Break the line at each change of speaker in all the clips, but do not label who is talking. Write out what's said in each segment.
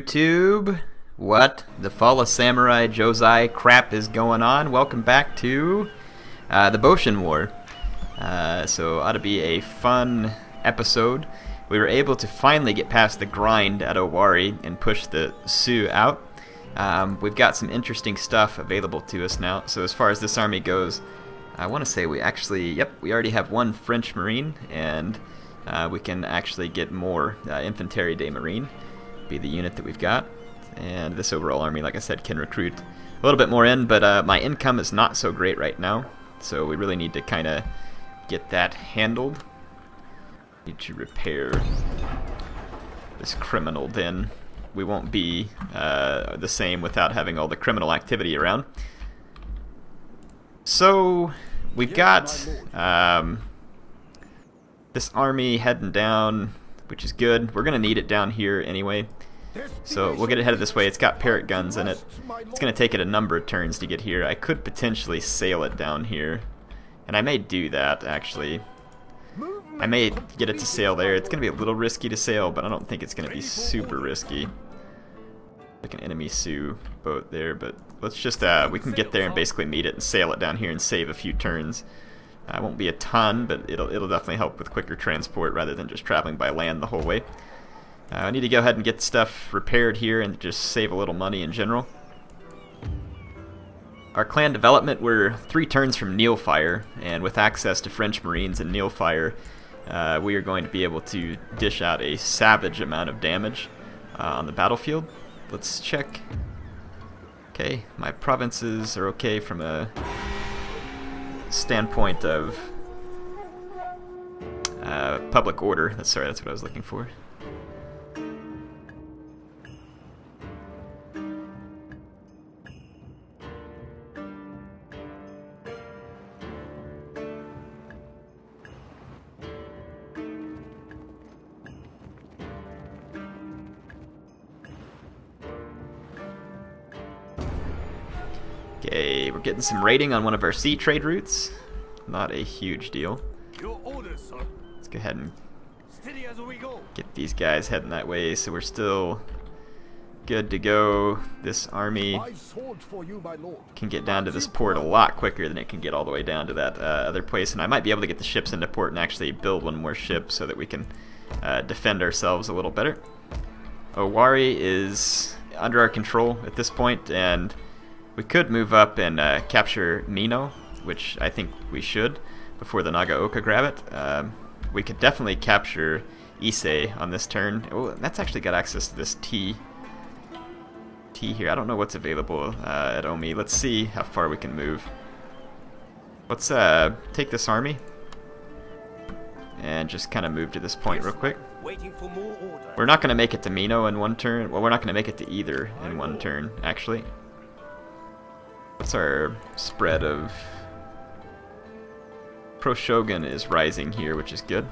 YouTube, what the Fall of Samurai Jozai crap is going on? Welcome back to the Boshin War. So ought to be a fun episode. We were able to finally get past the grind at Owari and push the Sioux out. We've got some interesting stuff available to us now. So as far as this army goes, I want to say we actually, we already have one French Marine, and we can actually get more Infantry de Marine, be the unit that we've got. And this overall army, like I said, can recruit a little bit more in, but my income is not so great right now, so we really need to kind of get that handled. Need to repair this criminal den. We won't be the same without having all the criminal activity around. So we've got this army heading down, which is good. We're going to need it down here anyway. So we'll get it headed this way. It's got parrot guns in it. It's going to take it a number of turns to get here. I could potentially sail it down here, and I may do that actually. I may get it to sail there. It's going to be a little risky to sail, but I don't think it's going to be super risky. Like an enemy Sioux boat there, but let's just, we can get there and basically meet it and sail it down here and save a few turns. It won't be a ton, but it'll definitely help with quicker transport rather than just traveling by land the whole way. I need to go ahead and get stuff repaired here and just save a little money in general. Our clan development, we're 3 turns from Neilfire, and with access to French Marines and Neilfire, we are going to be able to dish out a savage amount of damage on the battlefield. Let's check. Okay, my provinces are okay from a standpoint of public order. That's what I was looking for. Okay, we're getting some rating on one of our sea trade routes. Not a huge deal. Let's go ahead and get these guys heading that way, so we're still good to go. This army can get down to this port a lot quicker than it can get all the way down to that other place, and I might be able to get the ships into port and actually build one more ship so that we can defend ourselves a little better. Owari is under our control at this point, and we could move up and capture Mino, which I think we should, before the Nagaoka grab it. We could definitely capture Issei on this turn. Oh, that's actually got access to this T here. I don't know what's available at Omi. Let's see how far we can move. Let's take this army and just kind of move to this point real quick. We're not going to make it to Mino in one turn. Well, we're not going to make it to either in one turn, actually. What's our spread of... Pro-Shogun is rising here, which is good.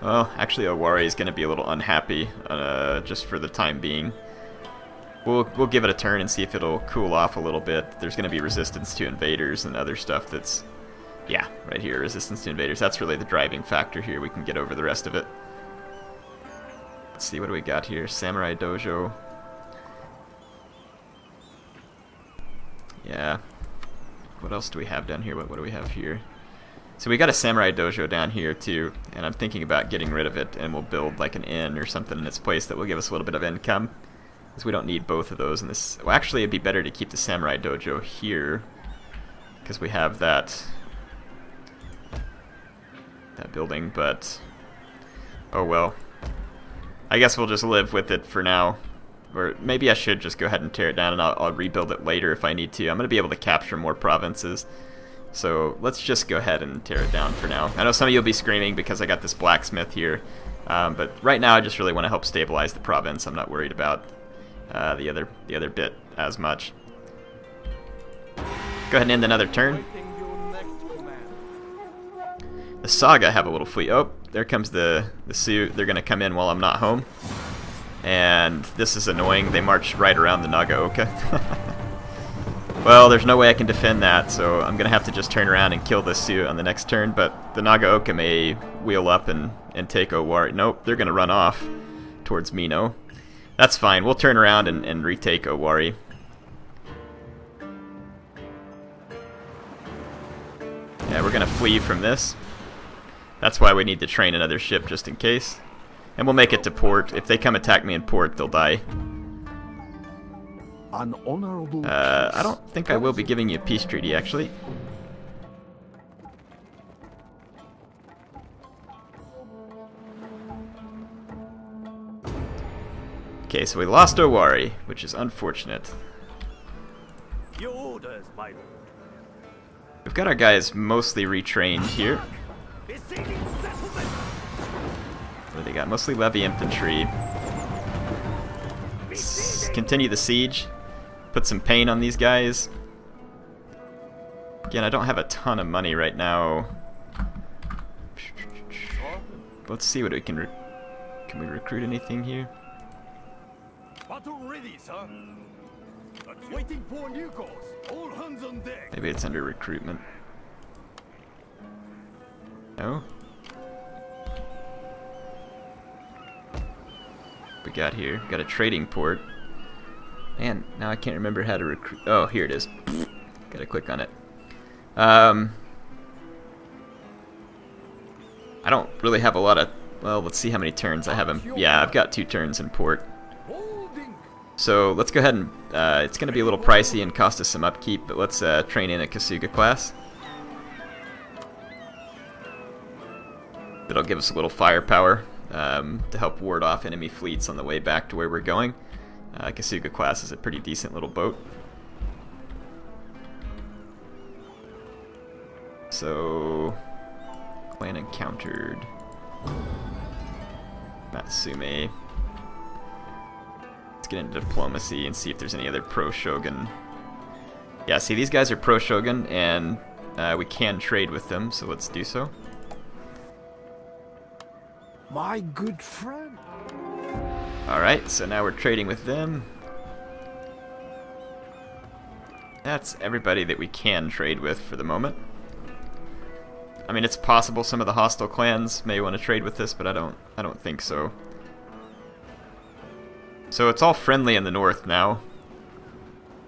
Well, actually Owari is going to be a little unhappy just for the time being. We'll give it a turn and see if it'll cool off a little bit. There's going to be resistance to invaders and other stuff that's... Yeah, right here, resistance to invaders. That's really the driving factor here. We can get over the rest of it. Let's see, what do we got here? Samurai Dojo. Yeah. What else do we have down here? What do we have here? So we got a Samurai Dojo down here too, and I'm thinking about getting rid of it, and we'll build like an inn or something in its place that will give us a little bit of income, because we don't need both of those in this. Well, actually it'd be better to keep the Samurai Dojo here, because we have that building, but oh well. I guess we'll just live with it for now. Or maybe I should just go ahead and tear it down, and I'll rebuild it later if I need to. I'm going to be able to capture more provinces. So let's just go ahead and tear it down for now. I know some of you will be screaming because I got this blacksmith here. But right now I just really want to help stabilize the province. I'm not worried about the other bit as much. Go ahead and end another turn. The Saga have a little fleet. Oh, there comes the Sioux. They're going to come in while I'm not home. And this is annoying. They march right around the Nagaoka. Well, there's no way I can defend that, so I'm going to have to just turn around and kill this Sioux on the next turn, but the Nagaoka may wheel up and take Owari. Nope, they're going to run off towards Mino. That's fine. We'll turn around and retake Owari. Yeah, we're gonna flee from this. That's why we need to train another ship just in case. And we'll make it to port. If they come attack me in port, they'll die.
An honorable
I don't think I will be giving you a peace treaty, actually. Okay, so we lost Owari, which is unfortunate.
Your orders, my lord.
We've got our guys mostly retrained here. What do they got? Mostly levy infantry. Let's continue the siege. Put some pain on these guys. Again, I don't have a ton of money right now. Let's see what we can we recruit anything here?
Battle ready, sir. Waiting for new course. All hands on deck.
Maybe it's under recruitment. No? We got here. Got a trading port. Man, now I can't remember how to recruit. Oh, here it is. Gotta click on it. I don't really have a lot of... Well, let's see how many turns I have him. Yeah, I've got 2 turns in port. So let's go ahead and... it's going to be a little pricey and cost us some upkeep, but let's train in a Kasuga class. That'll give us a little firepower to help ward off enemy fleets on the way back to where we're going. Kasuga class is a pretty decent little boat. So... Clan encountered... Matsume. Let's get into diplomacy and see if there's any other pro-Shogun. Yeah, see, these guys are pro-Shogun, and we can trade with them, so let's do so.
My good friend.
Alright, so now we're trading with them. That's everybody that we can trade with for the moment. I mean, it's possible some of the hostile clans may want to trade with this, but I don't think so. So it's all friendly in the north now.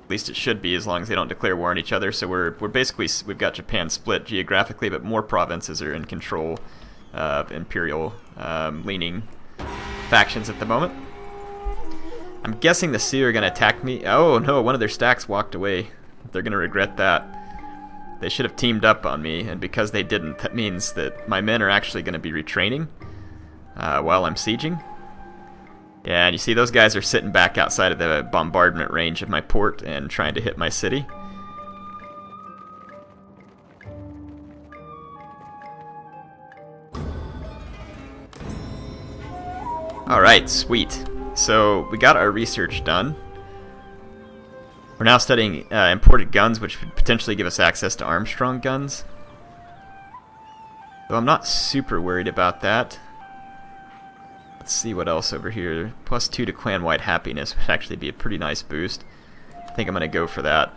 At least it should be, as long as they don't declare war on each other. So we're basically, we've got Japan split geographically, but more provinces are in control of imperial leaning factions at the moment. I'm guessing the Sioux are going to attack me. Oh no, one of their stacks walked away. They're going to regret that. They should have teamed up on me, and because they didn't, that means that my men are actually going to be retraining while I'm sieging. Yeah, and you see those guys are sitting back outside of the bombardment range of my port and trying to hit my city. Alright, sweet. So we got our research done. We're now studying imported guns, which would potentially give us access to Armstrong guns. Though I'm not super worried about that. Let's see what else over here. +2 to clan-wide happiness would actually be a pretty nice boost. I think I'm going to go for that.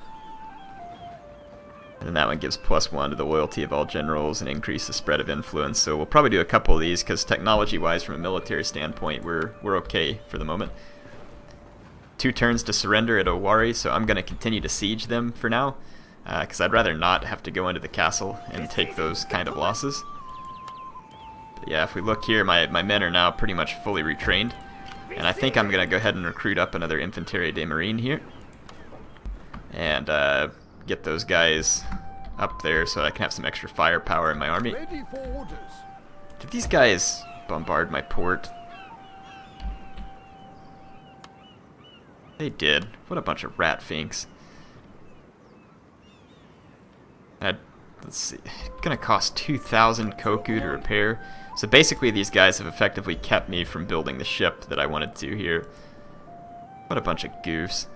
And then that one gives +1 to the loyalty of all generals and increase the spread of influence. So we'll probably do a couple of these because technology-wise, from a military standpoint, we're okay for the moment. 2 turns to surrender at Owari, so I'm going to continue to siege them for now, because I'd rather not have to go into the castle and take those kind of losses. But yeah, if we look here, my men are now pretty much fully retrained, and I think I'm going to go ahead and recruit up another Infanterie de Marine here, and get those guys up there so I can have some extra firepower in my army. Did these guys bombard my port? They did. What a bunch of rat finks. Let's see. It's gonna cost 2,000 koku to repair. So basically these guys have effectively kept me from building the ship that I wanted to here. What a bunch of goofs.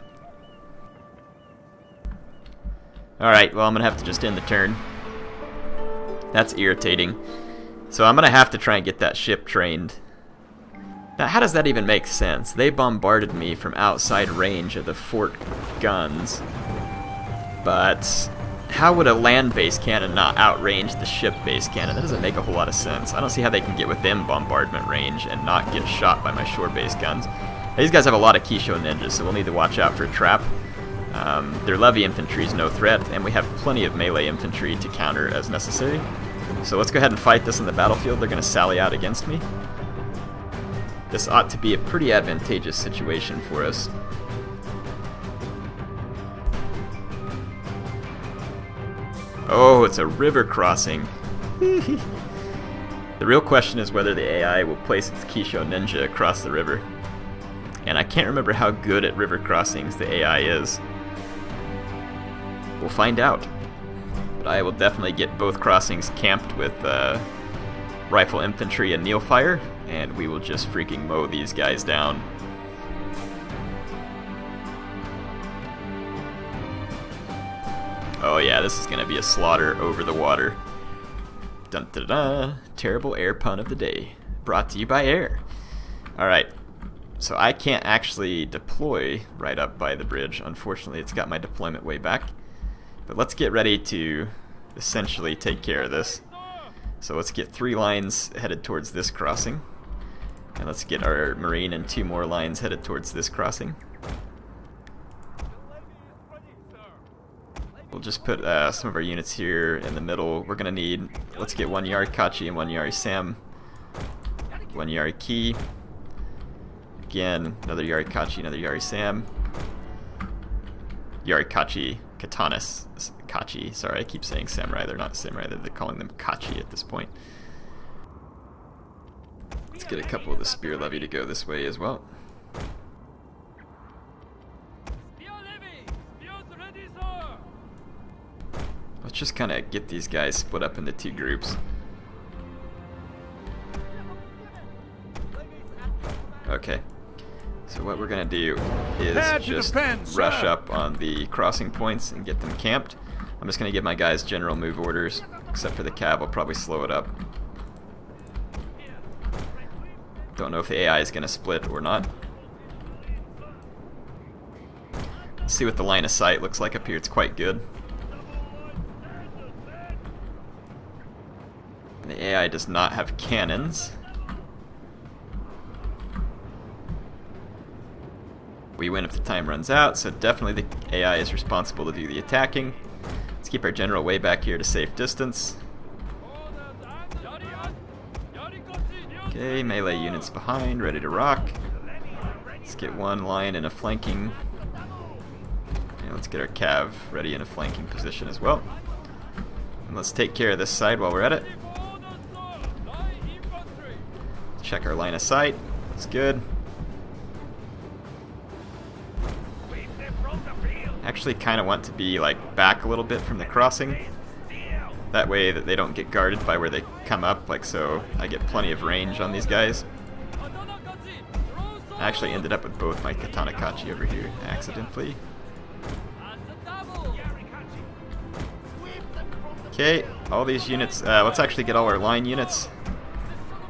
Alright, well I'm gonna have to just end the turn. That's irritating. So I'm gonna have to try and get that ship trained. Now, how does that even make sense? They bombarded me from outside range of the fort guns, but how would a land-based cannon not outrange the ship-based cannon? That doesn't make a whole lot of sense. I don't see how they can get within bombardment range and not get shot by my shore-based guns. These guys have a lot of Kisho ninjas, so we'll need to watch out for a trap. Their levy infantry is no threat, and we have plenty of melee infantry to counter as necessary. So let's go ahead and fight this in the battlefield. They're going to sally out against me. This ought to be a pretty advantageous situation for us. Oh, it's a river crossing. The real question is whether the AI will place its Kisho ninja across the river. And I can't remember how good at river crossings the AI is. We'll find out. But I will definitely get both crossings camped with rifle infantry and needle fire, and we will just freaking mow these guys down. Oh yeah, this is going to be a slaughter over the water. Dun dun dun! Terrible air pun of the day. Brought to you by air. Alright, so I can't actually deploy right up by the bridge. Unfortunately, it's got my deployment way back. But let's get ready to essentially take care of this. So let's get 3 lines headed towards this crossing. And let's get our marine and 2 more lines headed towards this crossing. We'll just put some of our units here in the middle. We're going to need, let's get 1 Yarikachi and 1 Yari Sam. 1 Yari Ki. Again, another Yarikachi, another Yari Sam. Yarikachi Katanas. Kachi. Sorry, I keep saying samurai. They're not samurai. They're calling them Kachi at this point. Let's get a couple of the spear levy to go this way as well. Let's just kind of get these guys split up into 2 groups. Okay. So what we're going to do is just rush up on the crossing points and get them camped. I'm just going to give my guys general move orders, except for the cav. I'll probably slow it up. Don't know if the AI is going to split or not. Let's see what the line of sight looks like up here. It's quite good. The AI does not have cannons. We win if the time runs out, so definitely the AI is responsible to do the attacking. Let's keep our general way back here to safe distance. Okay, melee units behind, ready to rock. Let's get 1 line in a flanking. And let's get our cav ready in a flanking position as well. And let's take care of this side while we're at it. Check our line of sight. That's good. Actually kind of want to be like back a little bit from the crossing. That way that they don't get guarded by where they come up, like so I get plenty of range on these guys. I actually ended up with both my Katana Kachi over here accidentally. Okay, all these units, let's actually get all our line units,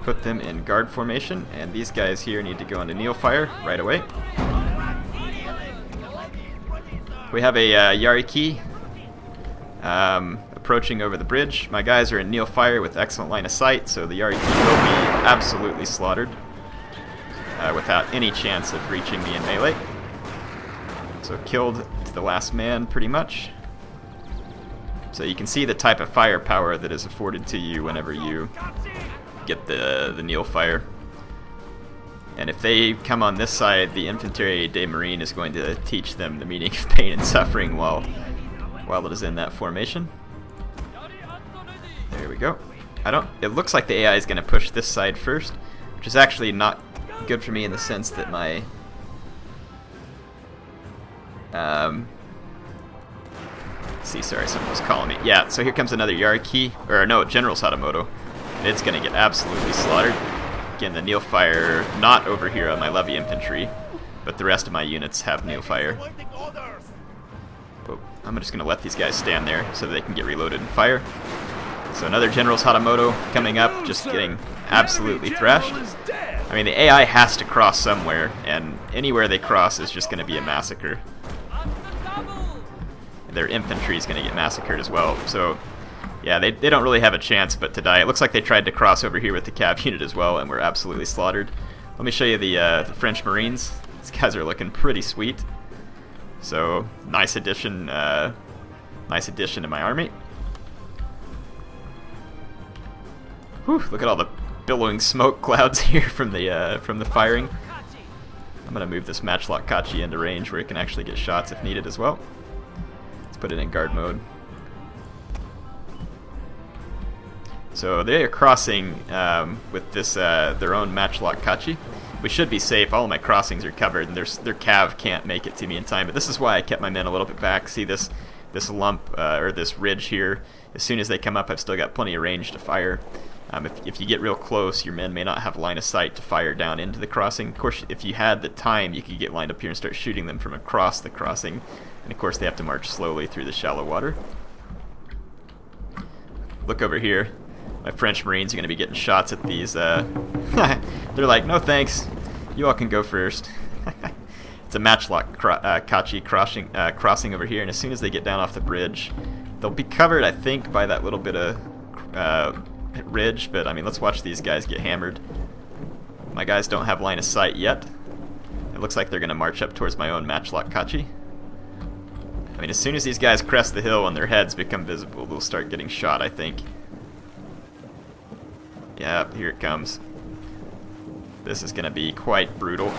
put them in guard formation, and these guys here need to go into Neil fire right away. We have a Yariki approaching over the bridge. My guys are in Neil fire with excellent line of sight, so the Yariki will be absolutely slaughtered without any chance of reaching me in melee. So killed to the last man, pretty much. So you can see the type of firepower that is afforded to you whenever you get the Neil fire. And if they come on this side, the Infantry de Marine is going to teach them the meaning of pain and suffering while it is in that formation. There we go. It looks like the AI is going to push this side first, which is actually not good for me in the sense that my sorry, someone was calling me. Yeah, so here comes another Yariki, or no, General Sadamoto. It's going to get absolutely slaughtered. Again, the Neil fire not over here on my levy infantry, but the rest of my units have Neil fire. Oh, I'm just going to let these guys stand there so that they can get reloaded and fire. So another General Sadamoto coming up, just getting absolutely thrashed. I mean, the AI has to cross somewhere, and anywhere they cross is just going to be a massacre. Their infantry is going to get massacred as well. So, yeah, they don't really have a chance but to die. It looks like they tried to cross over here with the cav unit as well, and were absolutely slaughtered. Let me show you the French Marines. These guys are looking pretty sweet. So nice addition to my army. Whew, look at all the billowing smoke clouds here from the firing. I'm gonna move this Matchlock Kachi into range where it can actually get shots if needed as well. Let's put it in guard mode. So they are crossing with this their own Matchlock Kachi. We should be safe. All of my crossings are covered, and their cav can't make it to me in time. But this is why I kept my men a little bit back. See this lump or this ridge here? As soon as they come up, I've still got plenty of range to fire. If you get real close, your men may not have line of sight to fire down into the crossing. Of course, if you had the time, you could get lined up here and start shooting them from across the crossing. And of course, they have to march slowly through the shallow water. Look over here. My French Marines are going to be getting shots at these. They're like, no thanks. You all can go first. It's a Matchlock Kachi crossing over here. And as soon as they get down off the bridge, they'll be covered, I think, by that little bit of ridge, but I mean, let's watch these guys get hammered. My guys don't have line of sight yet. It looks like they're going to march up towards my own Matchlock Kachi. I mean, as soon as these guys crest the hill and their heads become visible, they'll start getting shot, I think. Yep, here it comes. This is going to be quite brutal.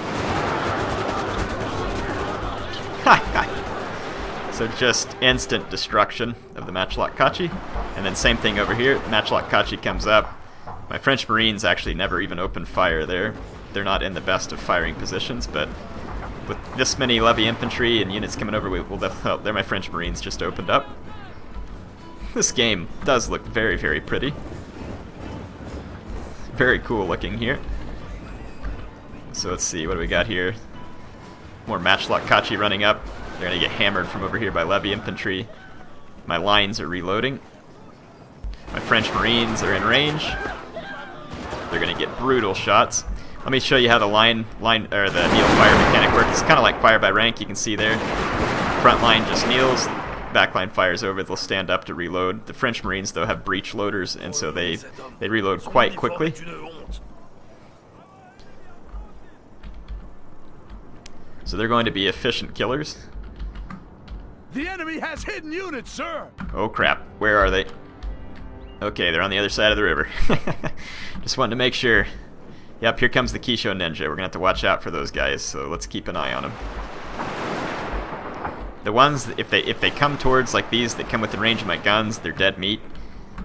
So just instant destruction of the Matchlock Kachi. And then same thing over here. Matchlock Kachi comes up. My French Marines actually never even opened fire there. They're not in the best of firing positions, but with this many levy infantry and units coming over, we'll definitely help. There my French Marines just opened up. This game does look very, very pretty. Very cool looking here. So let's see, what do we got here? More Matchlock Kachi running up. They're going to get hammered from over here by levy infantry. My lines are reloading. My French Marines are in range. They're going to get brutal shots. Let me show you how the line or the kneel fire mechanic works. It's kind of like fire by rank. You can see there. Front line just kneels. Back line fires over. They'll stand up to reload. The French Marines though have breech loaders, and so they reload quite quickly. So they're going to be efficient killers.
The enemy has hidden units, sir!
Oh crap, where are they? Okay, they're on the other side of the river. Just wanted to make sure. Yep, here comes the Kisho Ninja. We're going to have to watch out for those guys, so let's keep an eye on them. The ones, if they come towards like these that come within range of my guns, they're dead meat.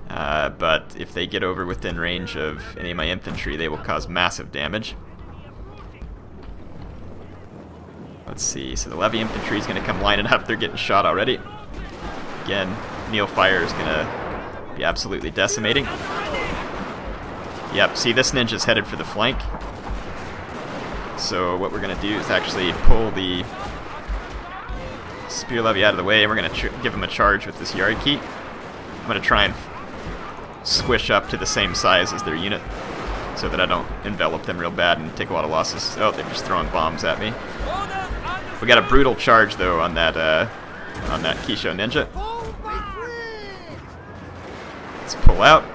But if they get over within range of any of my infantry, they will cause massive damage. Let's see, so the levy infantry is going to come lining up. They're getting shot already. Again, kneel fire is going to be absolutely decimating. Yep, see, this ninja's headed for the flank. So what we're going to do is actually pull the spear levy out of the way, and we're going to give him a charge with this Yariki. I'm going to try and squish up to the same size as their unit so that I don't envelop them real bad and take a lot of losses. Oh, they're just throwing bombs at me. We got a brutal charge though on that Kisho Ninja. Let's pull out.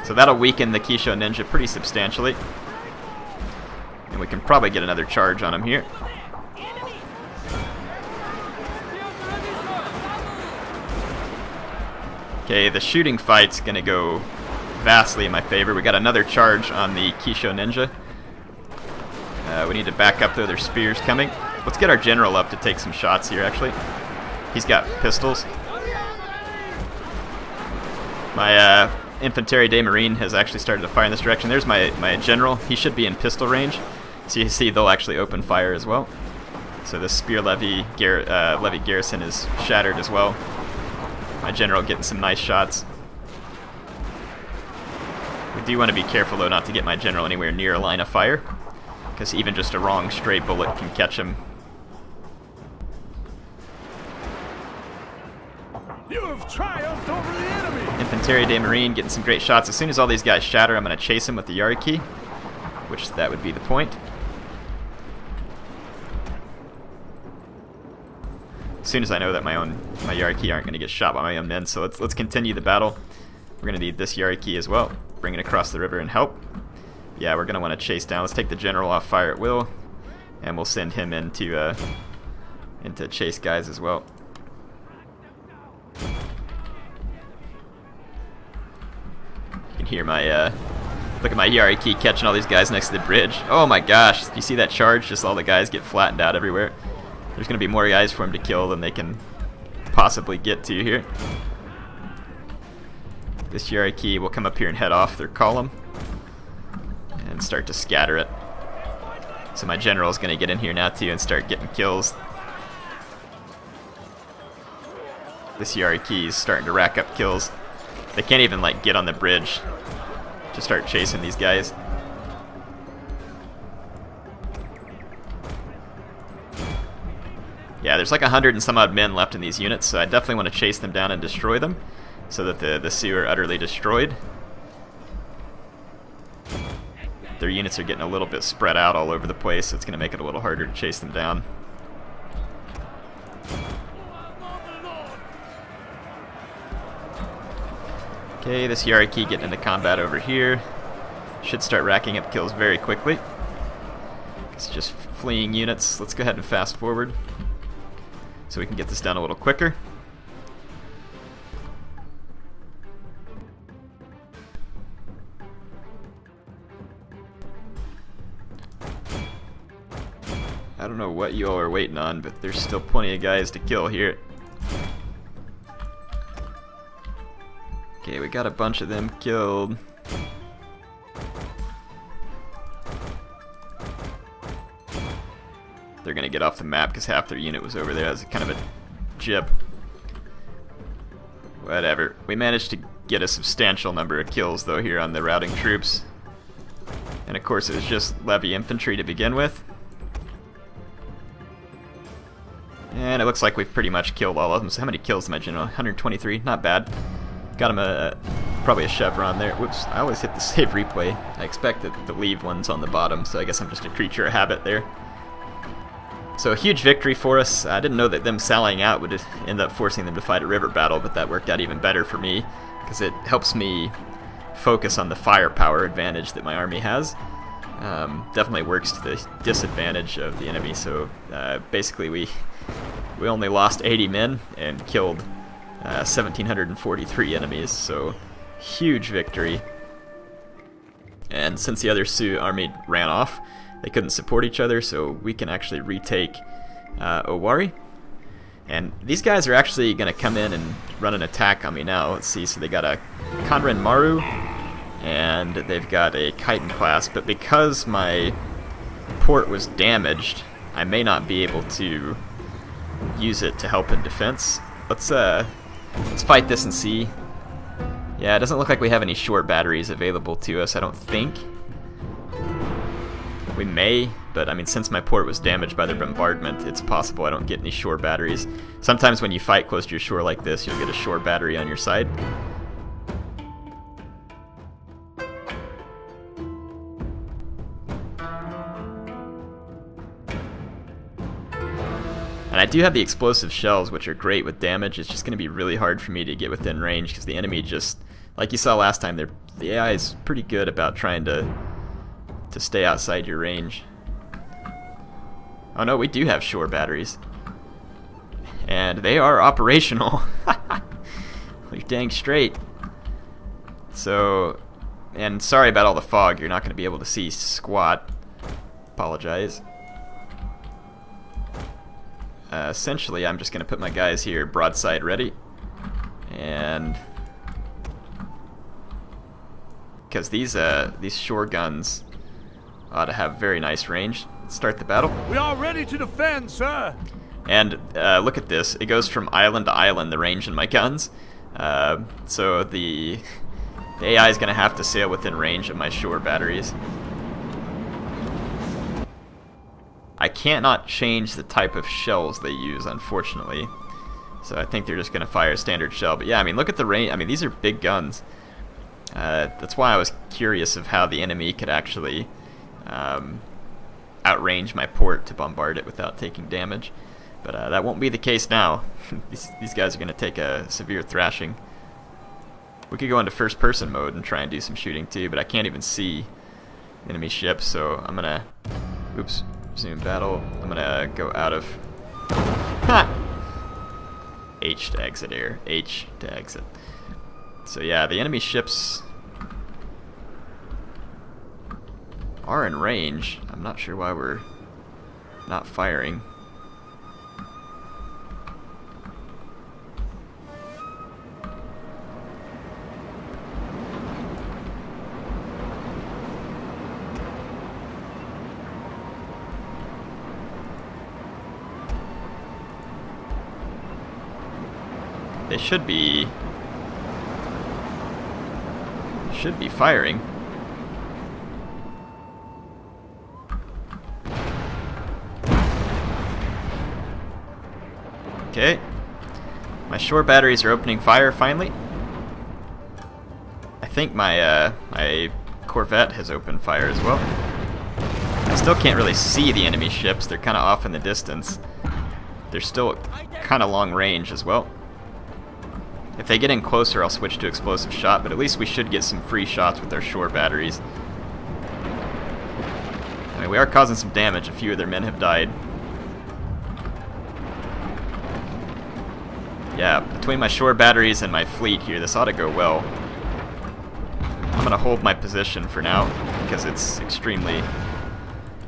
So that'll weaken the Kisho Ninja pretty substantially. And we can probably get another charge on him here. Okay, the shooting fight's gonna go vastly in my favor. We got another charge on the Kisho Ninja. We need to back up though, there's spears coming. Let's get our general up to take some shots here actually. He's got pistols. My Infantry de Marine has actually started to fire in this direction. There's my general. He should be in pistol range. So you see they'll actually open fire as well. So the spear levy garrison is shattered as well. My general getting some nice shots. We do want to be careful though not to get my general anywhere near a line of fire, because even just a wrong stray bullet can catch him.
You have triumphed over the enemy!
Infantry de Marine getting some great shots. As soon as all these guys shatter, I'm going to chase him with the Yariki, which that would be the point. As soon as I know that my Yariki aren't going to get shot by my own men, so let's continue the battle. We're going to need this Yariki as well. Bring it across the river and help. Yeah, we're going to want to chase down. Let's take the general off fire at will. And we'll send him into chase guys as well. You can hear my look at my hierarchy catching all these guys next to the bridge. Oh my gosh, do you see that charge? Just all the guys get flattened out everywhere. There's gonna be more guys for him to kill than they can possibly get to here. This hierarchy will come up here and head off their column and start to scatter it. So my general is going to get in here now too and start getting kills. This hierarchy is starting to rack up kills. They can't even like get on the bridge to start chasing these guys. Yeah, there's like 100 and some odd men left in these units, so I definitely want to chase them down and destroy them so that the Sioux are utterly destroyed. Their units are getting a little bit spread out all over the place, so it's going to make it a little harder to chase them down. Okay, this hierarchy getting into combat over here. Should start racking up kills very quickly. It's just fleeing units. Let's go ahead and fast forward so we can get this done a little quicker. I don't know what you all are waiting on, but there's still plenty of guys to kill here. Okay, we got a bunch of them killed. They're gonna get off the map because half their unit was over there as kind of a jib. Whatever. We managed to get a substantial number of kills though here on the routing troops. And of course it was just levy infantry to begin with. And it looks like we've pretty much killed all of them. So how many kills did my general? 123, not bad. Got him probably a chevron there. Whoops, I always hit the save replay. I expected the leave ones on the bottom, so I guess I'm just a creature of habit there. So a huge victory for us. I didn't know that them sallying out would end up forcing them to fight a river battle, but that worked out even better for me, because it helps me focus on the firepower advantage that my army has. Definitely works to the disadvantage of the enemy, so basically we only lost 80 men and killed 1,743 enemies, so huge victory. And since the other Sioux army ran off, they couldn't support each other, so we can actually retake Owari. And these guys are actually going to come in and run an attack on me now. Let's see, so they got a Conran Maru, and they've got a Chitin class, but because my port was damaged, I may not be able to use it to help in defense. Let's fight this and see. Yeah, it doesn't look like we have any short batteries available to us, I don't think. We may, but I mean, since my port was damaged by the bombardment, it's possible I don't get any shore batteries. Sometimes when you fight close to your shore like this, you'll get a shore battery on your side. And I do have the explosive shells, which are great with damage. It's just going to be really hard for me to get within range, because the enemy just, like you saw last time, the AI is pretty good about trying to stay outside your range. Oh no, we do have shore batteries. And they are operational. You're dang straight. So, and sorry about all the fog, you're not going to be able to see squat. Apologize. Essentially, I'm just going to put my guys here broadside ready. And because these shore guns ought to have very nice range. Let's start the battle.
We are ready to defend, sir.
And look at this. It goes from island to island, the range in my guns. So the AI is going to have to sail within range of my shore batteries. I cannot change the type of shells they use, unfortunately. So I think they're just going to fire a standard shell. But yeah, I mean, look at the range. I mean, these are big guns. That's why I was curious of how the enemy could actually outrange my port to bombard it without taking damage. But that won't be the case now. These guys are going to take a severe thrashing. We could go into first-person mode and try and do some shooting too, but I can't even see enemy ships, so I'm going to... Oops. Resume battle. I'm gonna go out of... Ha! H to exit air. H to exit. So yeah, the enemy ships are in range. I'm not sure why we're not firing. They should be firing. Okay. My shore batteries are opening fire finally. I think my my Corvette has opened fire as well. I still can't really see the enemy ships. They're kind of off in the distance. They're still kind of long range as well. If they get in closer, I'll switch to explosive shot, but at least we should get some free shots with our shore batteries. I mean, we are causing some damage. A few of their men have died. Yeah, between my shore batteries and my fleet here, this ought to go well. I'm going to hold my position for now, because it's extremely...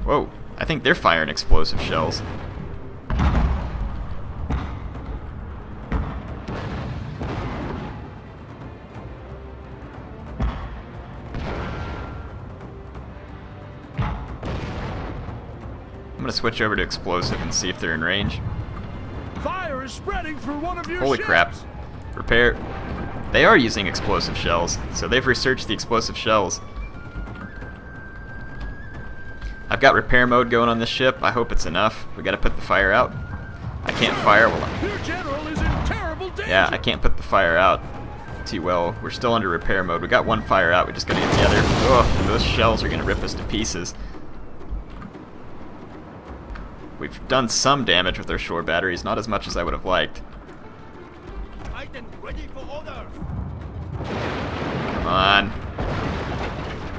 Whoa, I think they're firing explosive shells. I'm gonna switch over to explosive and see if they're in range.
Fire is spreading through one of your
Holy
ships.
crap. Repair. They are using explosive shells, so they've researched the explosive shells. I've got repair mode going on this ship. I hope it's enough. We gotta put the fire out. I can't fire while
Your general is in terrible danger.
Yeah, I can't put the fire out too well. We're still under repair mode. We got one fire out. We just gotta get the other. Oh, those shells are gonna rip us to pieces. We've done some damage with our shore batteries, not as much as I would have liked.
Titan ready for orders.
Come on.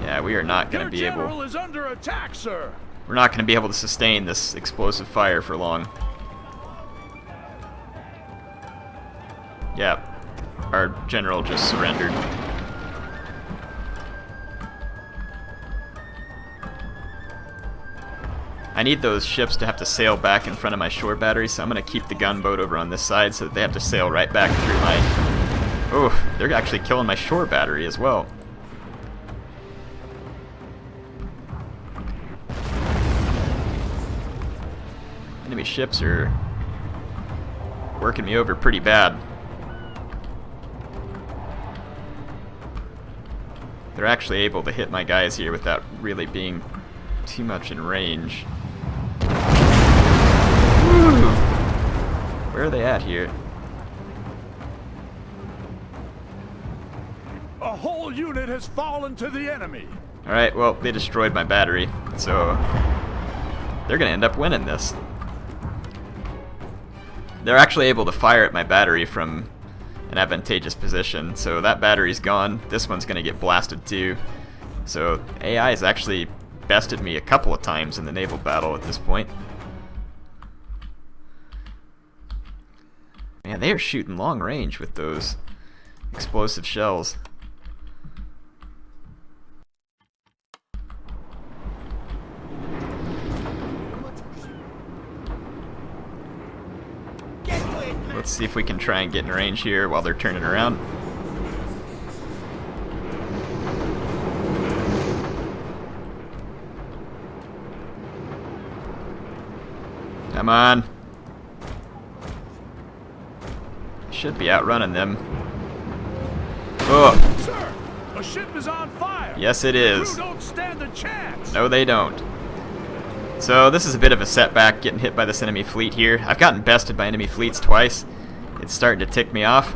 Yeah, we are not going to be
Your
able...
general is under attack, sir.
We're not going to be able to sustain this explosive fire for long. Yeah, our general just surrendered. I need those ships to have to sail back in front of my shore battery, so I'm going to keep the gunboat over on this side so that they have to sail right back through my... Oh, they're actually killing my shore battery as well. Enemy ships are working me over pretty bad. They're actually able to hit my guys here without really being too much in range. Where are they at here?
A whole unit has fallen to the enemy.
Alright, well, they destroyed my battery, so they're gonna end up winning this. They're actually able to fire at my battery from an advantageous position, so that battery's gone. This one's gonna get blasted too. So AI has actually bested me a couple of times in the naval battle at this point. Man, they are shooting long range with those explosive shells. Let's see if we can try and get in range here while they're turning around. Come on. Should be outrunning them. Oh.
Sir, a ship is on fire.
Yes, it is.
You don't stand a chance.
No, they don't. So this is a bit of a setback, getting hit by this enemy fleet here. I've gotten bested by enemy fleets twice. It's starting to tick me off.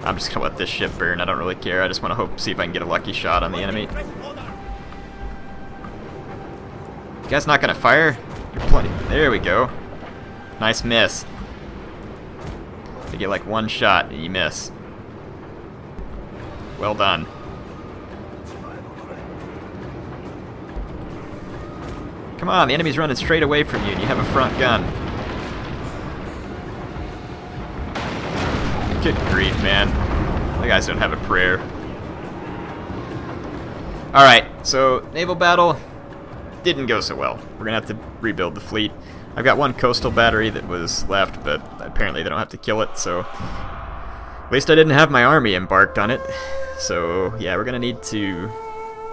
I'm just gonna let this ship burn. I don't really care. I just want to see if I can get a lucky shot on the enemy. You guys not gonna fire? You're plenty. There we go. Nice miss. You get like one shot and you miss. Well done. Come on, the enemy's running straight away from you and you have a front gun. Good grief, man. The guys don't have a prayer. Alright, so naval battle didn't go so well. We're going to have to rebuild the fleet. I've got one coastal battery that was left, but apparently they don't have to kill it, so at least I didn't have my army embarked on it. So yeah, we're going to need to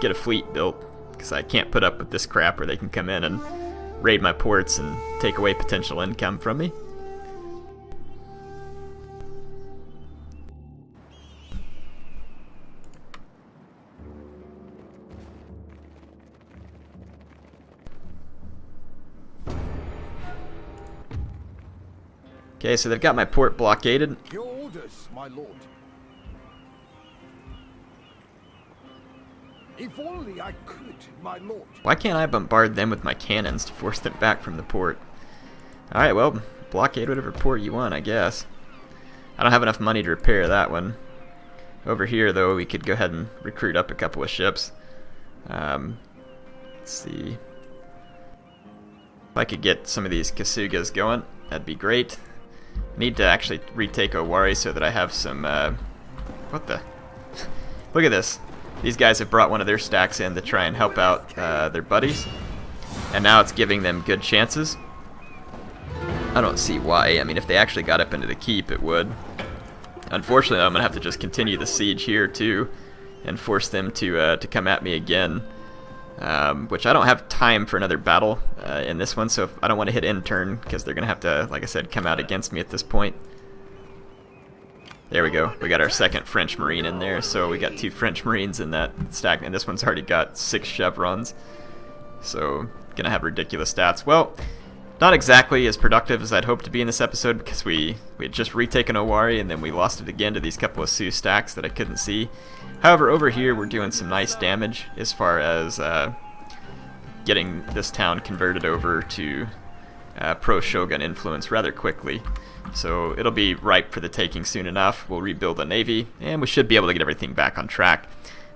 get a fleet built, because I can't put up with this crap where they can come in and raid my ports and take away potential income from me. Okay, so they've got my port blockaded.
Your orders, my lord. If only I could, my lord.
Why can't I bombard them with my cannons to force them back from the port? Alright, well, blockade whatever port you want, I guess. I don't have enough money to repair that one. Over here, though, we could go ahead and recruit up a couple of ships. Let's see. If I could get some of these Kasugas going, that'd be great. Need to actually retake Owari so that I have some, what the? Look at this. These guys have brought one of their stacks in to try and help out their buddies. And now it's giving them good chances. I don't see why. I mean, if they actually got up into the keep, it would. Unfortunately, I'm going to have to just continue the siege here, too, and force them to come at me again. Which I don't have time for another battle in this one, so I don't want to hit end turn, because they're going to have to, like I said, come out against me at this point. There we go. We got our second French Marine in there, so we got 2 French Marines in that stack, and this one's already got 6 chevrons. So, gonna have ridiculous stats. Well, not exactly as productive as I'd hoped to be in this episode, because we had just retaken Owari, and then we lost it again to these couple of Sioux stacks that I couldn't see. However, over here we're doing some nice damage as far as getting this town converted over to pro-Shogun influence rather quickly. So it'll be ripe for the taking soon enough. We'll rebuild the navy, and we should be able to get everything back on track.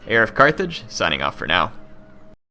HeirofCarthage, signing off for now.